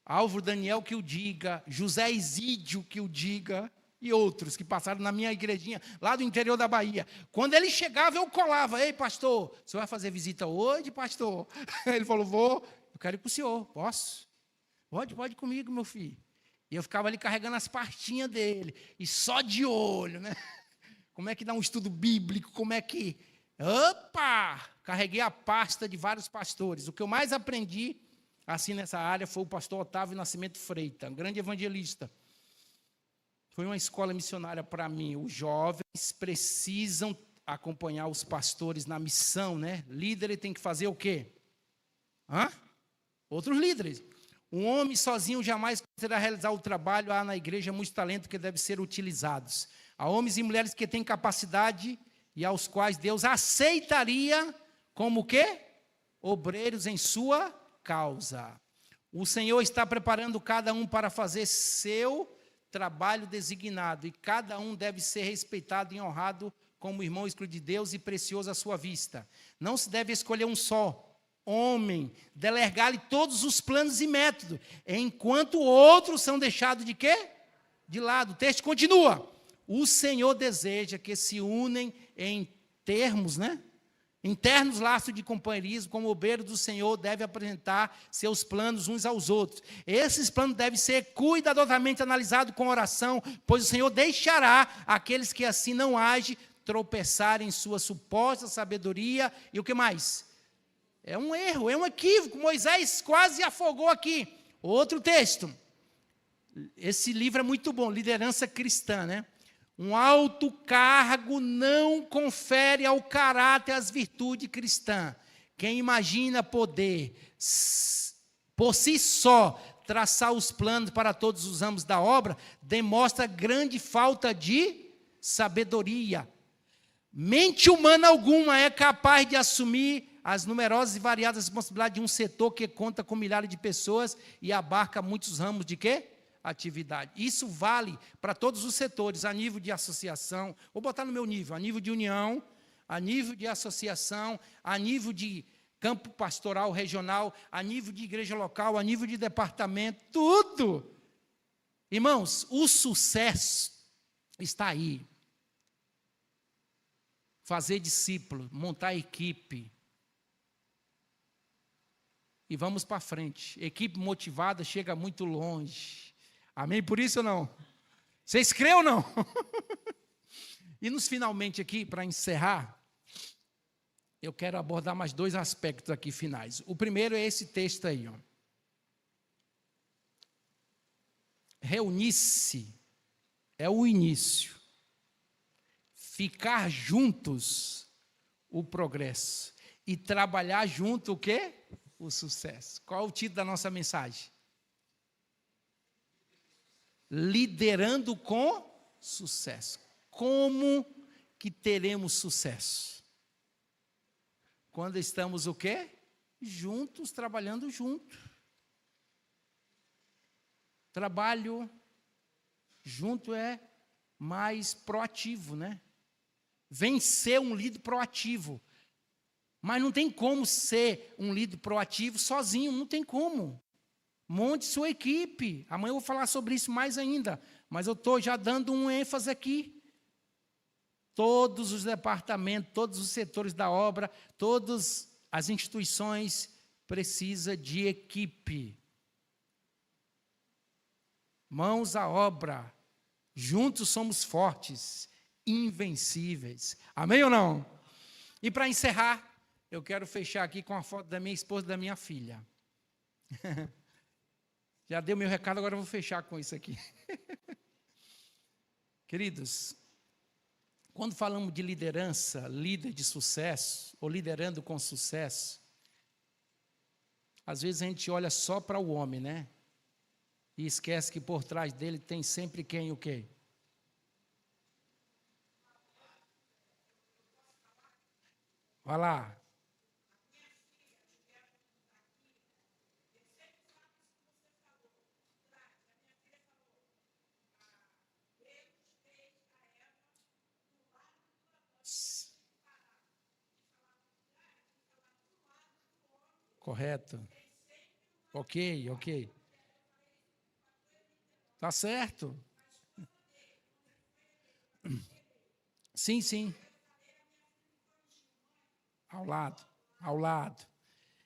Álvaro Daniel que o diga, José Isídio que o diga, e outros que passaram na minha igrejinha, lá do interior da Bahia. Quando ele chegava, eu colava. Ei, pastor, o senhor vai fazer visita hoje, pastor? Ele falou, vou, eu quero ir para o senhor, posso? Pode ir comigo, meu filho. E eu ficava ali carregando as pastinhas dele, e só de olho, né? Como é que dá um estudo bíblico, como é que... Opa! Carreguei a pasta de vários pastores. O que eu mais aprendi, assim, nessa área, foi o pastor Otávio Nascimento Freitas, um grande evangelista. Foi uma escola missionária para mim. Os jovens precisam acompanhar os pastores na missão, né? Líder tem que fazer o quê? Outros líderes. Um homem sozinho jamais conseguirá realizar o trabalho. Há na igreja muitos talentos que devem ser utilizados. Há homens e mulheres que têm capacidade e aos quais Deus aceitaria como o quê? Obreiros em sua causa. O Senhor está preparando cada um para fazer seu trabalho designado, e cada um deve ser respeitado e honrado como irmão excluído de Deus e precioso à sua vista. Não se deve escolher um só homem, delegar-lhe todos os planos e métodos, enquanto outros são deixados de quê? De lado. O texto continua. O Senhor deseja que se unem em termos, internos laços de companheirismo, como obreiro do Senhor deve apresentar seus planos uns aos outros. Esses planos devem ser cuidadosamente analisados com oração, pois o Senhor deixará aqueles que assim não agem tropeçarem em sua suposta sabedoria. E o que mais? É um erro, é um equívoco. Moisés quase afogou aqui. Outro texto. Esse livro é muito bom, Liderança Cristã, né? Um alto cargo não confere ao caráter as virtudes cristãs. Quem imagina poder, por si só, traçar os planos para todos os ramos da obra, demonstra grande falta de sabedoria. Mente humana alguma é capaz de assumir as numerosas e variadas responsabilidades de um setor que conta com milhares de pessoas e abarca muitos ramos de quê? Atividade. Isso vale para todos os setores, a nível de associação, vou botar no meu nível, a nível de união, a nível de associação, a nível de campo pastoral regional, a nível de igreja local, a nível de departamento, tudo. Irmãos, o sucesso está aí. Fazer discípulo, montar equipe. E vamos para frente. Equipe motivada chega muito longe. Amém? Por isso ou não? Vocês creem ou não? E nos finalmente aqui, para encerrar, eu quero abordar mais 2 aspectos aqui finais. O primeiro é esse texto aí, ó. Reunir-se é o início. Ficar juntos, o progresso. E trabalhar junto, o quê? O sucesso. Qual é o título da nossa mensagem? Liderando com sucesso. Como que teremos sucesso? Quando estamos o quê? Juntos, trabalhando junto. Trabalho junto é mais proativo, né? Vencer um líder proativo. Mas não tem como ser um líder proativo sozinho, não tem como. Monte sua equipe. Amanhã eu vou falar sobre isso mais ainda, mas eu estou já dando um ênfase aqui. Todos os departamentos, todos os setores da obra, todas as instituições precisam de equipe. Mãos à obra. Juntos somos fortes, invencíveis. Amém ou não? E para encerrar, eu quero fechar aqui com a foto da minha esposa e da minha filha. Já deu meu recado, agora eu vou fechar com isso aqui. Queridos, quando falamos de liderança, líder de sucesso, ou liderando com sucesso, às vezes a gente olha só para o homem, né? E esquece que por trás dele tem sempre quem e o quê? Vai lá. Correto. Ok, ok. Tá certo. Sim, sim. Ao lado, ao lado.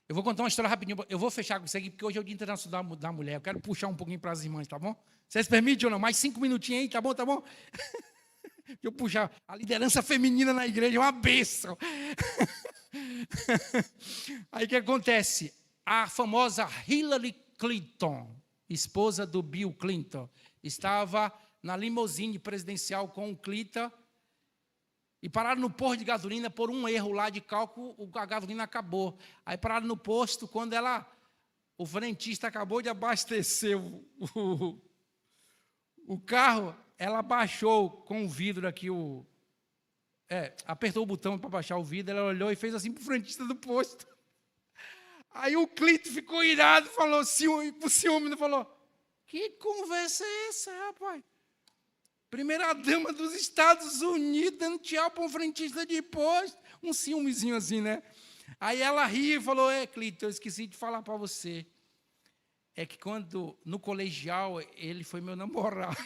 Eu vou contar uma história rapidinho. Eu vou fechar com isso aqui, porque hoje é o Dia Internacional da Mulher. Eu quero puxar um pouquinho para as irmãs, tá bom? Vocês permitem ou não? Mais 5 minutinhos aí, tá bom? Tá bom? Eu puxar. A liderança feminina na igreja é uma bênção. Aí o que acontece? A famosa Hillary Clinton, esposa do Bill Clinton, estava na limusine presidencial com o Clinton e pararam no posto de gasolina por um erro lá de cálculo, a gasolina acabou. Aí pararam no posto, quando o frentista acabou de abastecer o carro, ela baixou com o vidro aqui, apertou o botão para baixar o vidro, ela olhou e fez assim para o frentista do posto. Aí o Clinton ficou irado, falou, o ciúme, falou, que conversa é essa, rapaz? Primeira-dama dos Estados Unidos dando tchau para um frentista de posto, um ciúmezinho assim, né? Aí ela riu e falou, Clinton, eu esqueci de falar para você, é que quando, no colegial, ele foi meu namorado.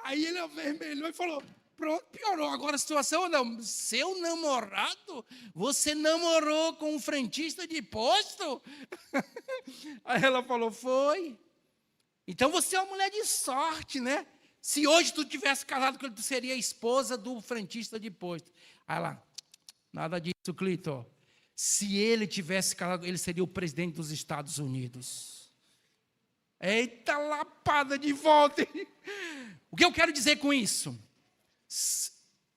Aí ele avermelhou e falou, pronto, piorou agora a situação, não, seu namorado? Você namorou com um frentista de posto? Aí ela falou, foi. Então você é uma mulher de sorte, né? Se hoje tu tivesse casado com ele, tu seria a esposa do frentista de posto. Aí ela, nada disso, Clinton. Se ele tivesse casado, ele seria o presidente dos Estados Unidos. Eita lapada de volta. O que eu quero dizer com isso?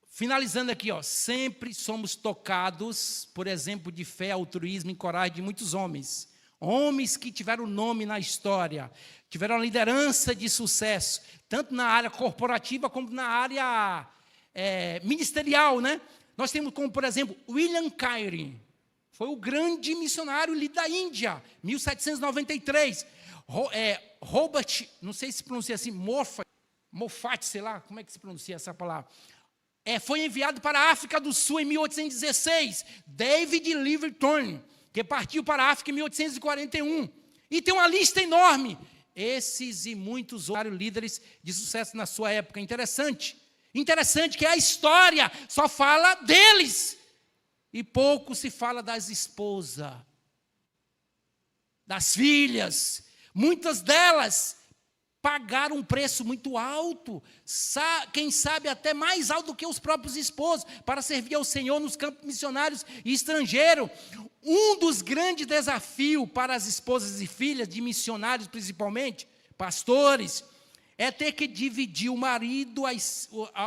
Finalizando aqui, sempre somos tocados por exemplo de fé, altruísmo e coragem de muitos homens. Homens que tiveram nome na história, tiveram uma liderança de sucesso, tanto na área corporativa como na área ministerial, né? Nós temos como, por exemplo, William Carey, foi o grande missionário da Índia, 1793. Robert, não sei se pronuncia assim, Moffat, sei lá, como é que se pronuncia essa palavra? Foi enviado para a África do Sul em 1816. David Livingstone, que partiu para a África em 1841. E tem uma lista enorme. Esses e muitos outros líderes de sucesso na sua época. Interessante que a história só fala deles. E pouco se fala das esposas, das filhas. Muitas delas pagaram um preço muito alto, quem sabe até mais alto do que os próprios esposos, para servir ao Senhor nos campos missionários e estrangeiros. Um dos grandes desafios para as esposas e filhas de missionários, principalmente, pastores, é ter que dividir o marido,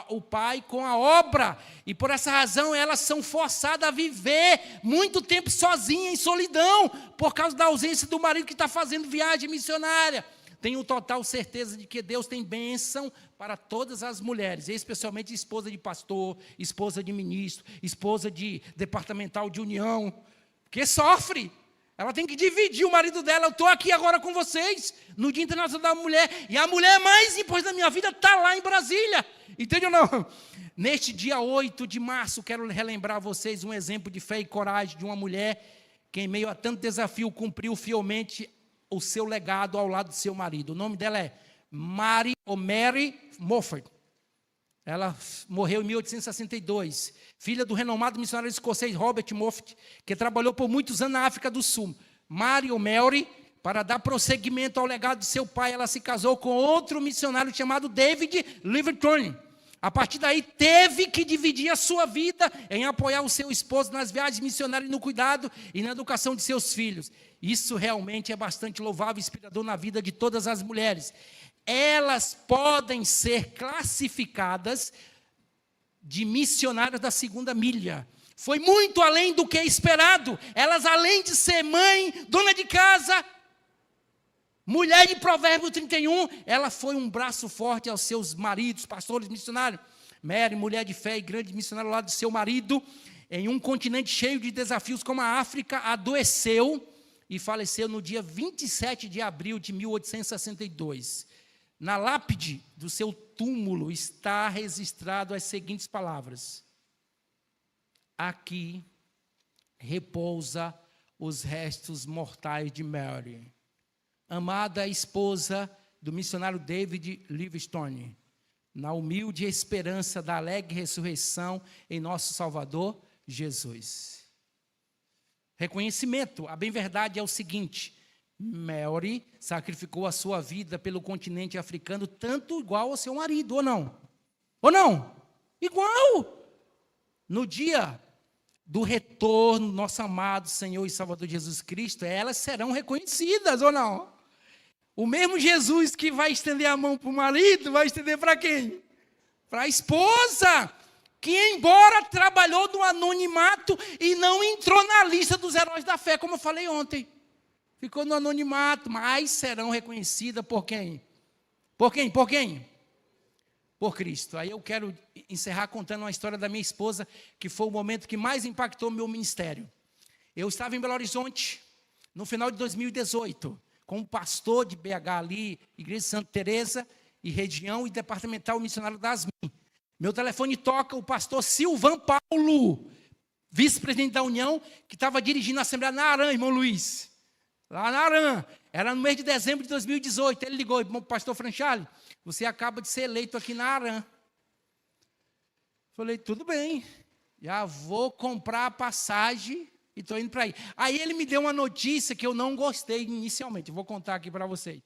o pai, com a obra. E por essa razão elas são forçadas a viver muito tempo sozinhas, em solidão, por causa da ausência do marido que está fazendo viagem missionária. Tenho total certeza de que Deus tem bênção para todas as mulheres, especialmente esposa de pastor, esposa de ministro, esposa de departamental de união, porque sofre. Ela tem que dividir o marido dela. Eu estou aqui agora com vocês, no Dia Internacional da Mulher, e a mulher mais importante da minha vida está lá em Brasília. Entende ou não? Neste dia 8 de março, quero relembrar a vocês um exemplo de fé e coragem de uma mulher que, em meio a tanto desafio, cumpriu fielmente o seu legado ao lado do seu marido. O nome dela é Mary Moffat. Ela morreu em 1862, filha do renomado missionário escocês Robert Moffat, que trabalhou por muitos anos na África do Sul. Mary, para dar prosseguimento ao legado de seu pai, ela se casou com outro missionário chamado David Livingstone. A partir daí, teve que dividir a sua vida em apoiar o seu esposo nas viagens missionárias, no cuidado e na educação de seus filhos. Isso realmente é bastante louvável e inspirador na vida de todas as mulheres. Elas podem ser classificadas de missionárias da segunda milha. Foi muito além do que é esperado. Elas, além de ser mãe, dona de casa, mulher de Provérbios 31, ela foi um braço forte aos seus maridos, pastores, missionários. Mary, mulher de fé e grande missionária ao lado do seu marido, em um continente cheio de desafios como a África, adoeceu e faleceu no dia 27 de abril de 1862. Na lápide do seu túmulo está registrado as seguintes palavras: aqui repousa os restos mortais de Mary, amada esposa do missionário David Livingstone, na humilde esperança da alegre ressurreição em nosso Salvador Jesus. Reconhecimento. A bem verdade é o seguinte: Mary sacrificou a sua vida pelo continente africano, tanto igual ao seu marido, ou não? Ou não? Igual! No dia do retorno, nosso amado Senhor e Salvador Jesus Cristo, elas serão reconhecidas, ou não? O mesmo Jesus que vai estender a mão para o marido, vai estender para quem? Para a esposa, que embora trabalhou no anonimato e não entrou na lista dos heróis da fé, como eu falei ontem. Ficou no anonimato, mas serão reconhecidas por quem? Por quem? Por quem? Por Cristo. Aí eu quero encerrar contando uma história da minha esposa, que foi o momento que mais impactou meu ministério. Eu estava em Belo Horizonte, no final de 2018, como pastor de BH ali, Igreja de Santa Teresa, e região e departamental missionário das Minas. Meu telefone toca, o pastor Silvan Paulo, vice-presidente da União, que estava dirigindo a Assembleia na Arã, irmão Luiz. Lá na Arã, era no mês de dezembro de 2018, ele ligou: irmão pastor Franchale, você acaba de ser eleito aqui na Arã. Falei: tudo bem, já vou comprar a passagem e estou indo para aí. Aí ele me deu uma notícia que eu não gostei inicialmente, eu vou contar aqui para vocês.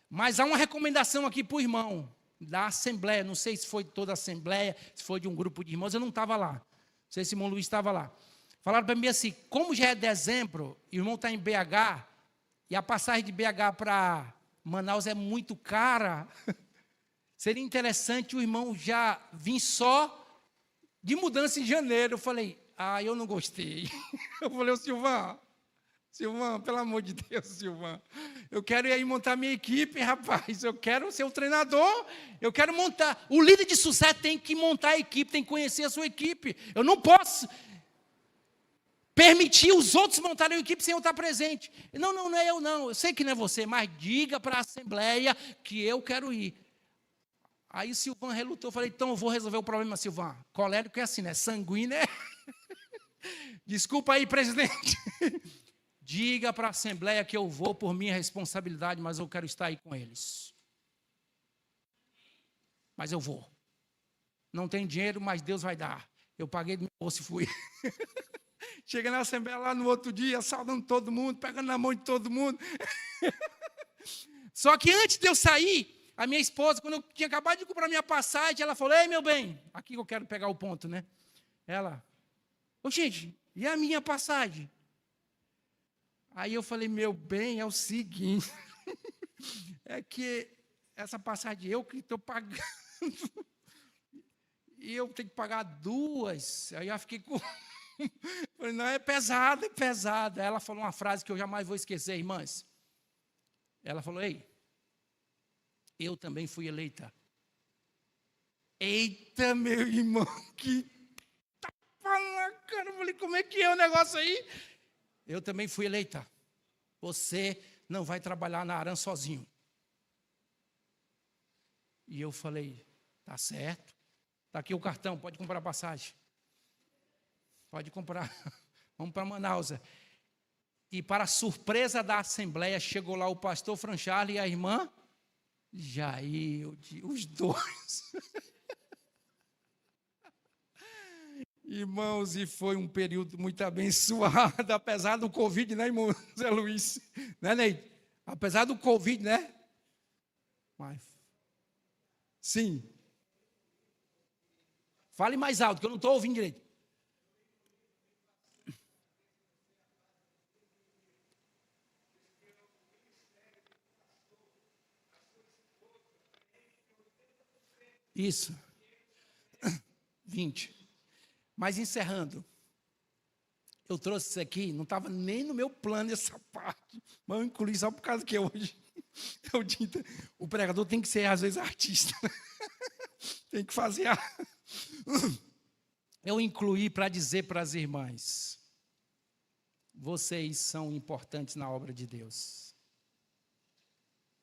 Mas há uma recomendação aqui para o irmão da Assembleia, não sei se foi toda a Assembleia, se foi de um grupo de irmãos, eu não estava lá, não sei se o irmão Luiz estava lá. Falaram para mim assim: como já é dezembro, e o irmão está em BH, e a passagem de BH para Manaus é muito cara, seria interessante o irmão já vir só de mudança em janeiro. Eu falei: eu não gostei. Eu falei: ô Silvão, Silvan, pelo amor de Deus, Silvan. Eu quero ir aí montar minha equipe, rapaz. Eu quero ser o treinador. Eu quero montar. O líder de sucesso tem que montar a equipe, tem que conhecer a sua equipe. Eu não posso permitir os outros montarem a equipe sem eu estar presente. Não, não é eu não. Eu sei que não é você, mas diga para a assembleia que eu quero ir. Aí o Silvan relutou. Eu falei, então eu vou resolver o problema, Silvan. Colérico é assim, né? Sanguíneo é... Desculpa aí, presidente. Diga para a assembleia que eu vou por minha responsabilidade, mas eu quero estar aí com eles. Mas eu vou. Não tem dinheiro, mas Deus vai dar. Eu paguei do meu bolso e fui. Cheguei na assembleia lá no outro dia, saudando todo mundo, pegando na mão de todo mundo. Só que antes de eu sair, a minha esposa, quando eu tinha acabado de comprar minha passagem, ela falou, ei, meu bem, aqui que eu quero pegar o ponto, né? Ela, ô gente, e a minha passagem? Aí eu falei, meu bem, é o seguinte, é que essa passagem eu que estou pagando, e eu tenho que pagar 2, aí eu fiquei com... Falei, não, é pesado, é pesado. Aí ela falou uma frase que eu jamais vou esquecer, irmãs. Ela falou, ei, eu também fui eleita. Eita, meu irmão, que tapa na cara. Eu falei, como é que é o negócio aí? Eu também fui eleita. Você não vai trabalhar na Aran sozinho. E eu falei, tá certo. Está aqui o cartão, pode comprar a passagem. Pode comprar. Vamos para Manaus. E para a surpresa da assembleia, chegou lá o pastor Francharles e a irmã Jailde, os dois. Irmãos, e foi um período muito abençoado, apesar do Covid, né, irmão Zé Luiz? Né, Ney? Apesar do Covid, né? Mas, sim. Fale mais alto, que eu não estou ouvindo direito. Isso. 20. Mas encerrando, eu trouxe isso aqui, não estava nem no meu plano essa parte, mas eu incluí só por causa que hoje o pregador tem que ser, às vezes, artista. Tem que fazer Eu incluí para dizer para as irmãs, vocês são importantes na obra de Deus.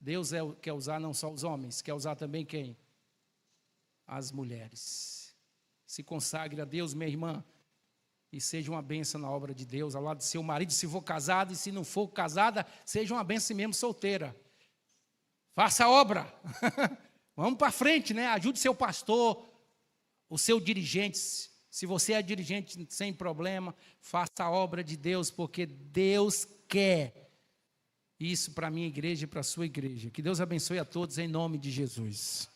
Deus quer usar não só os homens, quer usar também quem? As mulheres. Se consagre a Deus, minha irmã, e seja uma bênção na obra de Deus, ao lado do seu marido, se for casado, e se não for casada, seja uma bênção mesmo solteira. Faça a obra. Vamos para frente, né? Ajude seu pastor, o seu dirigente. Se você é dirigente, sem problema, faça a obra de Deus, porque Deus quer isso para a minha igreja e para a sua igreja. Que Deus abençoe a todos em nome de Jesus.